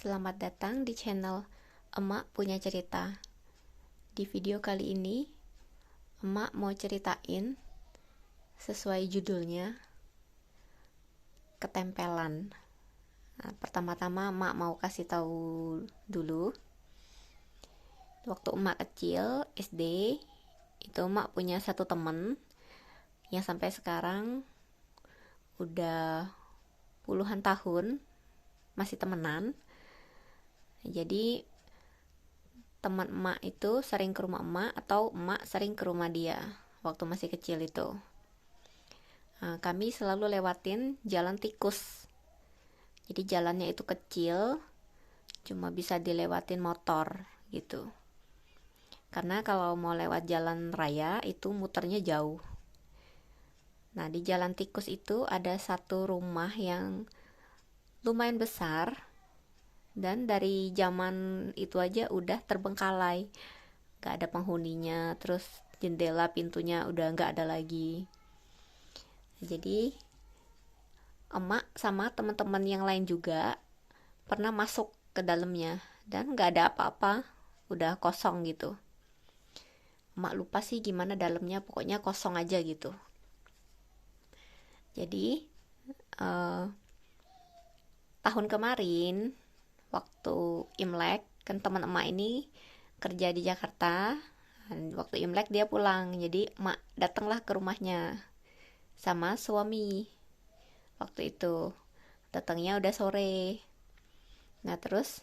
Selamat datang di channel Emak Punya Cerita. Di video kali ini, Emak mau ceritain sesuai judulnya, ketempelan. Nah, pertama-tama Emak mau kasih tahu dulu, waktu Emak kecil SD, itu Emak punya satu temen yang sampai sekarang udah puluhan tahun masih temenan. Jadi teman emak itu sering ke rumah emak atau emak sering ke rumah dia waktu masih kecil itu. Nah, kami selalu lewatin jalan tikus. Jadi jalannya itu kecil, cuma bisa dilewatin motor gitu. Karena kalau mau lewat jalan raya itu muternya jauh. Nah, di jalan tikus itu ada satu rumah yang lumayan besar, dan dari zaman itu aja udah terbengkalai, gak ada penghuninya, terus jendela pintunya udah gak ada lagi. Jadi emak sama teman-teman yang lain juga pernah masuk ke dalamnya dan gak ada apa-apa, udah kosong gitu. Emak lupa sih gimana dalamnya, pokoknya kosong aja gitu. Jadi tahun kemarin waktu Imlek, kan teman emak ini kerja di Jakarta, dan waktu Imlek dia pulang, jadi emak datanglah ke rumahnya sama suami. Waktu itu datangnya udah sore. Nah terus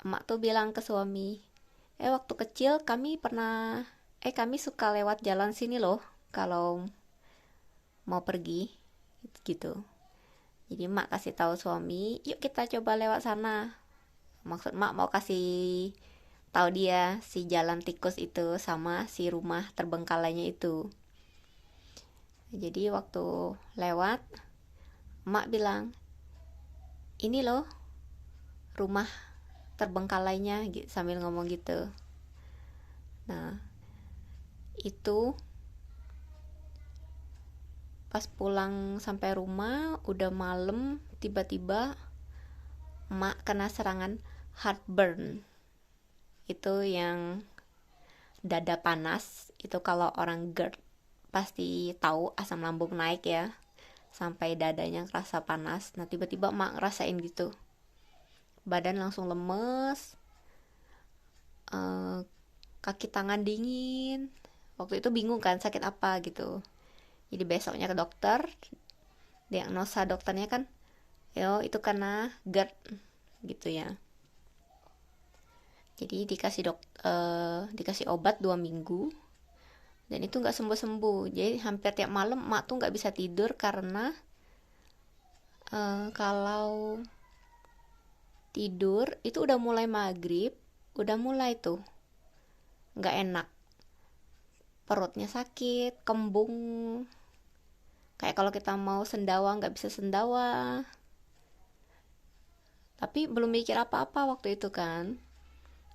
emak tuh bilang ke suami, waktu kecil kami suka lewat jalan sini loh kalau mau pergi gitu. Jadi emak kasih tahu suami, yuk kita coba lewat sana. Maksud emak mau kasih tahu dia si jalan tikus itu sama si rumah terbengkalainya itu. Jadi waktu lewat, emak bilang, ini loh rumah terbengkalainya, sambil ngomong gitu. Nah itu pas pulang sampai rumah udah malam, tiba-tiba emak kena serangan heartburn. Itu yang dada panas. Itu kalau orang GERD pasti tahu asam lambung naik ya, sampai dadanya kerasa panas. Nah tiba-tiba emak ngerasain gitu, badan langsung lemes, kaki tangan dingin. Waktu itu bingung kan sakit apa gitu. Jadi besoknya ke dokter, diagnosa dokternya kan, yo itu karena GERD gitu ya. Jadi dikasih obat 2 minggu, dan itu nggak sembuh-sembuh. Jadi hampir tiap malam emak tuh nggak bisa tidur karena kalau tidur itu udah mulai maghrib, udah mulai tuh nggak enak, perutnya sakit, kembung, kayak kalau kita mau sendawa nggak bisa sendawa. Tapi belum mikir apa-apa waktu itu kan.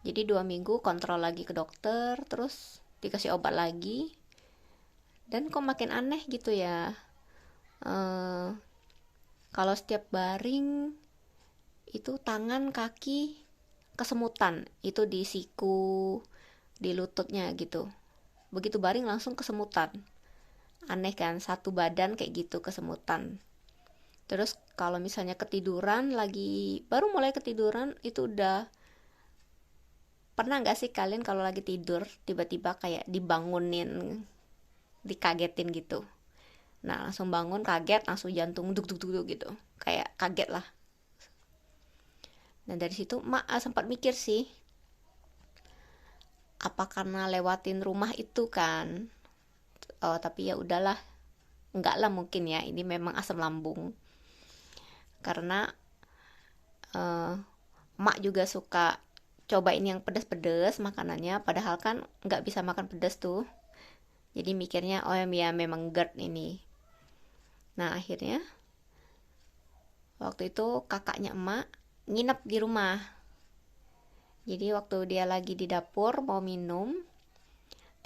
Jadi 2 minggu kontrol lagi ke dokter, terus dikasih obat lagi, dan kok makin aneh gitu ya. Kalau setiap baring itu tangan kaki kesemutan, itu di siku, di lututnya gitu. Begitu baring langsung kesemutan. Aneh kan, satu badan kayak gitu kesemutan. Terus kalau misalnya ketiduran, lagi baru mulai ketiduran, itu udah, pernah nggak sih kalian kalau lagi tidur tiba-tiba kayak dibangunin, dikagetin gitu? Nah langsung bangun kaget, langsung jantung duk duk duk duk gitu, kayak kaget lah. Nah dari situ mak sempat mikir sih, apa karena lewatin rumah itu kan. Tapi ya udahlah, enggak lah, mungkin ya ini memang asam lambung. Karena mak juga suka cobain yang pedas-pedas makanannya, padahal kan nggak bisa makan pedas tuh. Jadi mikirnya oh ya memang GERD ini. Nah akhirnya waktu itu kakaknya emak nginep di rumah. Jadi waktu dia lagi di dapur mau minum,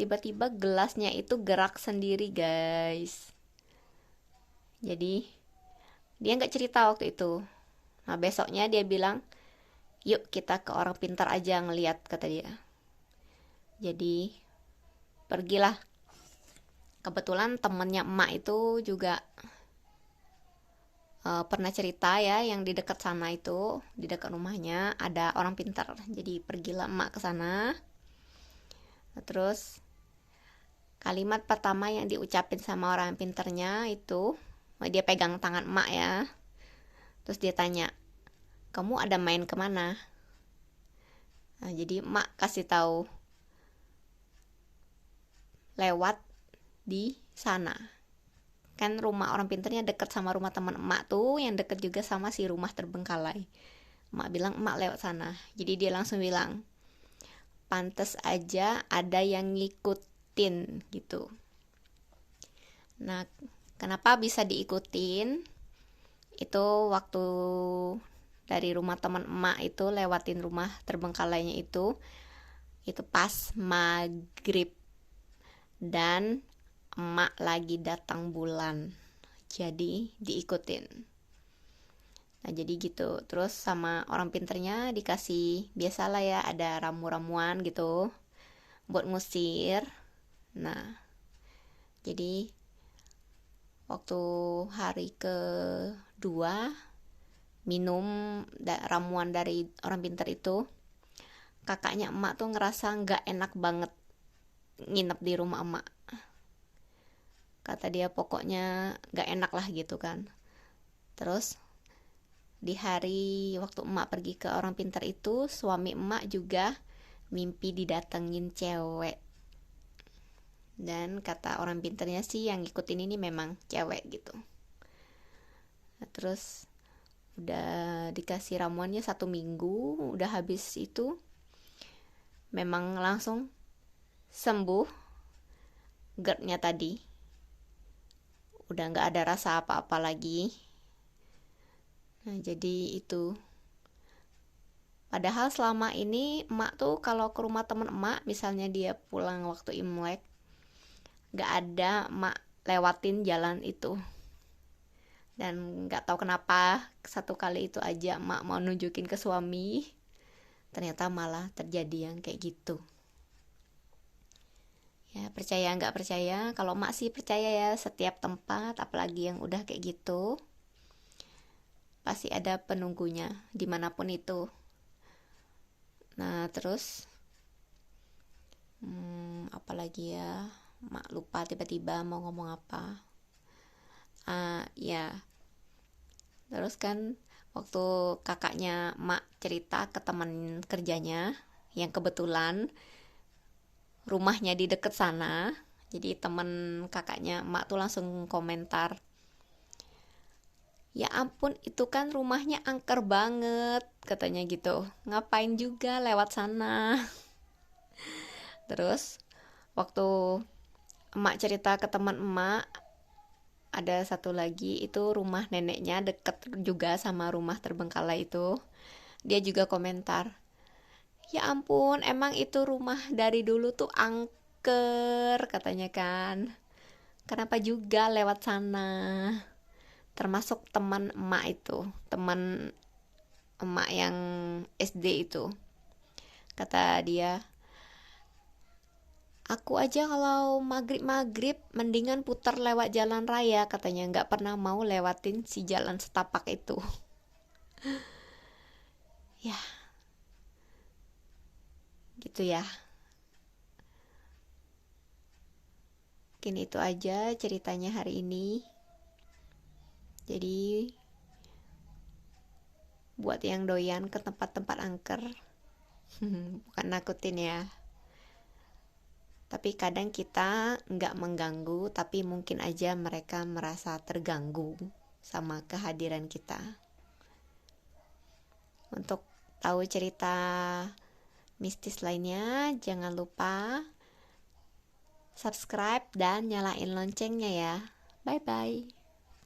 tiba-tiba gelasnya itu gerak sendiri guys. Jadi dia nggak cerita waktu itu. Nah besoknya dia bilang, Yuk kita ke orang pintar aja ngeliat, kata dia. Jadi pergilah. Kebetulan temennya emak itu juga pernah cerita ya, yang di dekat sana itu, di dekat rumahnya ada orang pintar. Jadi pergilah emak ke sana. Terus kalimat pertama yang diucapin sama orang pintarnya itu, dia pegang tangan emak ya. Terus dia tanya, kamu ada main kemana? Nah, jadi emak kasih tahu, lewat di sana. Kan rumah orang pintarnya deket sama rumah teman emak tuh, yang deket juga sama si rumah terbengkalai. Emak bilang emak lewat sana. Jadi dia langsung bilang, pantes aja ada yang ngikutin gitu. Nah, kenapa bisa diikutin? Itu waktu dari rumah teman emak itu lewatin rumah terbengkalainya itu pas maghrib dan emak lagi datang bulan, jadi diikutin. Nah jadi gitu. Terus sama orang pinternya dikasih, biasalah ya, ada ramu-ramuan gitu buat ngusir. Nah jadi waktu hari kedua minum ramuan dari orang pintar itu, kakaknya emak tuh ngerasa nggak enak banget nginep di rumah emak. Kata dia pokoknya nggak enak lah gitu kan. Terus di hari waktu emak pergi ke orang pintar itu, suami emak juga mimpi didatengin cewek. Dan kata orang pintarnya sih yang ngikutin ini memang cewek gitu. Nah, terus udah dikasih ramuannya 1 minggu, udah habis itu memang langsung sembuh GERD-nya tadi. Udah nggak ada rasa apa-apa lagi. Nah jadi itu. Padahal selama ini emak tuh kalau ke rumah temen emak, misalnya dia pulang waktu Imlek, nggak ada emak lewatin jalan itu. Dan nggak tahu kenapa satu kali itu aja emak mau nunjukin ke suami, ternyata malah terjadi yang kayak gitu. Ya percaya nggak percaya, kalau emak sih percaya ya, setiap tempat apalagi yang udah kayak gitu pasti ada penunggunya dimanapun itu. Nah terus apalagi ya, mak lupa tiba-tiba mau ngomong apa. Ya terus kan waktu kakaknya mak cerita ke teman kerjanya yang kebetulan rumahnya di deket sana, jadi teman kakaknya mak tuh langsung komentar, ya ampun itu kan rumahnya angker banget, katanya gitu, ngapain juga lewat sana. Terus waktu emak cerita ke teman emak, ada satu lagi itu rumah neneknya deket juga sama rumah terbengkalai itu, dia juga komentar, ya ampun emang itu rumah dari dulu tuh angker, katanya kan, kenapa juga lewat sana. Termasuk teman emak itu, teman emak yang SD itu, kata dia, aku aja kalau maghrib mendingan putar lewat jalan raya, katanya, nggak pernah mau lewatin si jalan setapak itu. Ya gitu ya, mungkin itu aja ceritanya hari ini. Jadi buat yang doyan ke tempat-tempat angker, bukan nakutin ya, tapi kadang kita nggak mengganggu, tapi mungkin aja mereka merasa terganggu sama kehadiran kita. Untuk tahu cerita mistis lainnya, jangan lupa subscribe dan nyalain loncengnya ya. Bye bye.